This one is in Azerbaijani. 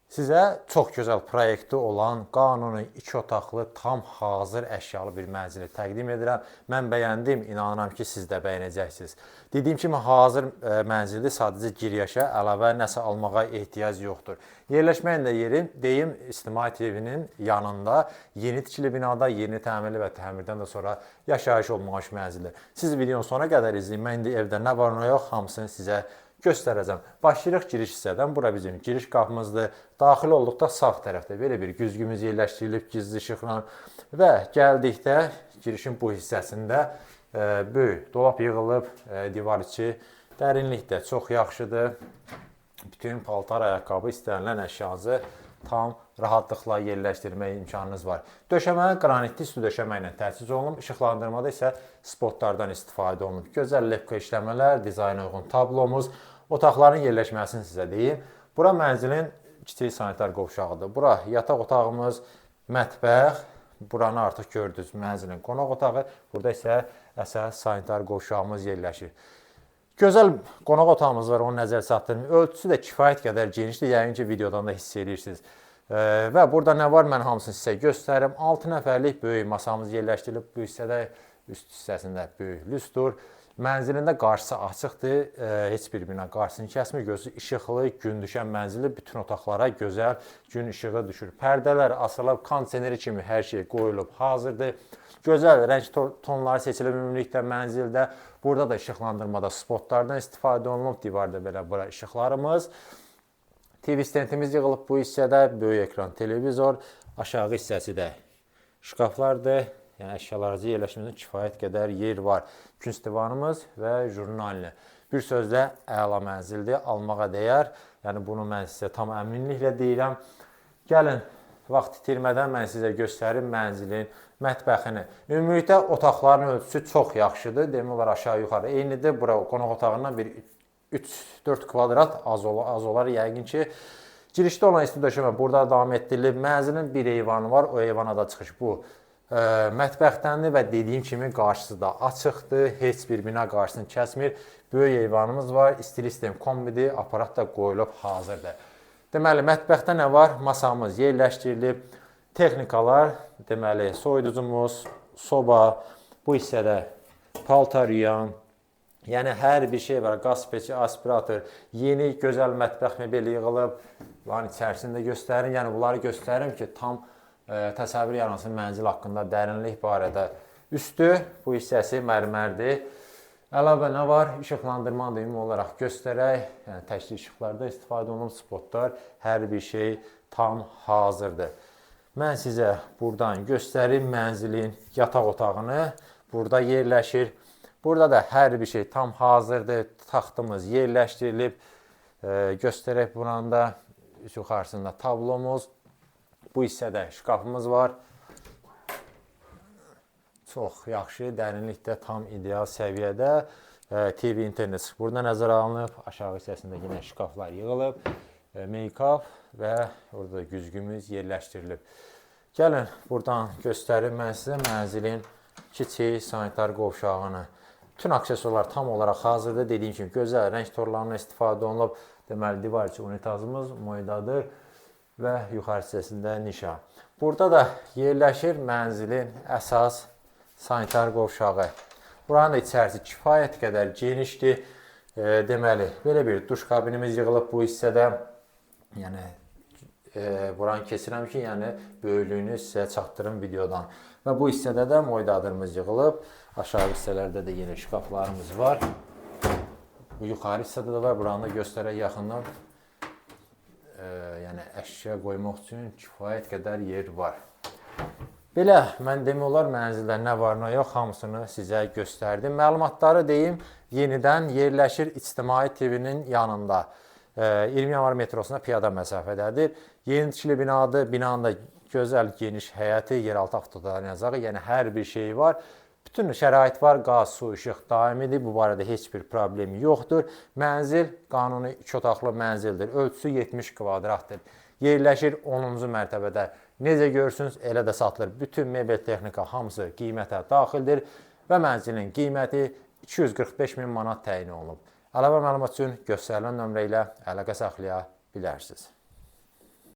Sizə çox gözəl proyekti olan qanuni 2 otaqlı tam hazır əşyalı bir mənzili təqdim edirəm. Mən bəyəndim, inanıram ki, siz də bəyənəcəksiniz. Dediyim kimi hazır mənzildir, sadəcə giryaşa əlavə nəsə almağa ehtiyac yoxdur. Yerləşməyin də yerim, deyim, İctimai TV-nin yanında yeni tikili binada, yeni təmirli və təmirdən də sonra yaşayış olmamış mənzildir. Siz videonun sona qədər izləyin, mən indi evdə nə var, nə yox, hamısını sizə göstərəcəm. Başlayırıq giriş hissədən. Bura bizim giriş qapımızdır. Daxil olduqda sağ tərəfdə belə bir güzgümüz yerləşdirilib gizli işıqla və gəldikdə girişin bu hissəsində böyük dolap yığılıb, divar içi dərinlik də çox yaxşıdır. Bütün paltar, ayaqqabı, istənilən əşyanızı tam rahatlıqla yerləşdirmək imkanınız var. Döşəmə qranitli su döşəmə ilə təchiz olunub, işıqlandırmada isə spotlardan istifadə olunub. Gözəl lepka işləmələr, dizayna uyğun tablomuz, otaqların yerləşməsini sizə deyim. Bura mənzilin kiçik sanitar qovşağıdır. Bura yataq otağımız, mətbəx, buranı artıq gördünüz, mənzilin qonaq otağı, burada isə əsas sanitar qovşağımız yerləşir. Gözəl qonaq otağımız var, onu nəzər çatdırmayım. Ölçüsü də kifayət qədər genişdir, yəqin ki, videodan da hiss edirsiniz. Və burada nə var, mən hamısını sizə göstərim. 6 nəfərlik böyük masamız yerləşdirilib, bu hissədə üst hissəsində böyük lüstur. Mənzilində qarşısı açıqdır, heç bir bina qarşısını kəsmir, gözü işıqlı, gün düşən mənzildir, bütün otaqlara gözəl gün işığı düşür. Pərdələr asılıb, kondisioneri kimi hər şey qoyulub, hazırdır. Gözəl rəng tonları seçilib ümumilikdə mənzildə. Burada da işıqlandırmada spotlardan istifadə olunub, divarda belə bura işıqlarımız. TV stendimiz yığılıb bu hissədə, böyük ekran televizor, aşağı hissəsi də şkaflardır. Yəni əşyalarınızı yerləşməsinə kifayət qədər yer var. Künc divanımız və jurnalini. Bir sözlə əla mənzildir, almağa dəyər. Yəni bunu mən sizə tam əminliklə deyirəm. Gəlin, vaxt itirmədən mən sizə göstərim mənzilin mətbəxini. Ümumilikdə otaqların ölçüsü çox yaxşıdır. Demək olar aşağı yuxarı eynidir. Bura qonaq otağından bir 3-4 kvadrat az olar yəqin ki. Girişdə olan isti döşəmə burada davam etdirilib. Mənzilin bir eyvanı var, o eyvana da çıxış bu mətbəxdəndir və dediyim kimi qarşısı da açıqdır. Heç bir bina qarşısını kəsmir. Böyük eyvanımız var, istili sistem kombidir, aparat da qoyulub hazırdır. Deməli, mətbəxdə nə var? Masamız yerləşdirilib. Texnikalar, deməli, soyuducumuz, soba, bu hissədə paltar yuyan, yəni hər bir şey var. Qaz peçi, aspirator, yeni gözəl mətbəx mebeli yığılıb. Bunların içərisində göstərin, yəni bunları göstərim ki, tam təsəvvür yaransın mənzil haqqında dərinlik barədə. Üstü, bu hissəsi mərmərdir. Əlavə nə var? İşıqlandırmanı da ümumi olaraq göstərək. Yəni təkli işıqlarda istifadə olunub, spotlar, hər bir şey tam hazırdır. Mən sizə buradan göstərim mənzilin yataq otağını. Burada yerləşir. Burada da hər bir şey tam hazırdır. Taxtımız yerləşdirilib. Göstərək buranın da yuxarısında tablomuz. Bu hissədə şkafımız var. Çox yaxşı, dərinlikdə tam ideal səviyyədə. TV internet burada nəzərə alınıb. Aşağı hissəsində yenə şkaflar yığılıb. Make-up və orada güzgümüz yerləşdirilib. Gəlin, buradan göstərim mən sizə mənzilin kiçik sanitar qovşağını. Bütün aksesuarlar tam olaraq hazırdır. Dediyim kimi, gözəl rəng torlarına istifadə olunub. Deməli, divar içi unitazımız moydadır və yuxarı hissəsində nişa. Burada da yerləşir mənzilin əsas sanitar qovşağı. Buranın da içərisi kifayət qədər genişdir. Deməli, belə bir duş kabinimiz yığılıb bu hissədə. Yəni, buranı keçirəm ki, yəni böyüklüyünü sizə çatdırım videodan. Və bu hissədə də moydadırımız yığılıb. Aşağı hissələrdə də yenə şkaflarımız var. Bu yuxarı hissədə də var. Buranı da göstərək yaxından. Yəni əşya qoymaq üçün kifayət qədər yer var. Belə, mən demək olar mənzildə nə var, nə yox, hamısını sizə göstərdim. Məlumatları deyim, yenidən yerləşir İctimai TV-nin yanında. 20 yanvar metrosuna piyada məsafədədir. Yeni tikili binadır, binanın da gözəl geniş həyəti, yeraltı avtodayanıcağı, yəni hər bir şey var. Bütün şərait var, qaz, su, işıq daimidir. Bu barədə heç bir problem yoxdur. Mənzil qanuni 2 otaqlı mənzildir. Ölçüsü 70 kvadratdır. Yerləşir 10-cu mərtəbədə. Necə görürsünüz, elə də satılır. Bütün mebel texnika hamısı qiymətə daxildir və mənzilin qiyməti 245 min manat təyin olunub. Əlavə məlumat üçün göstərilən nömrə ilə əlaqə saxlaya bilərsiniz.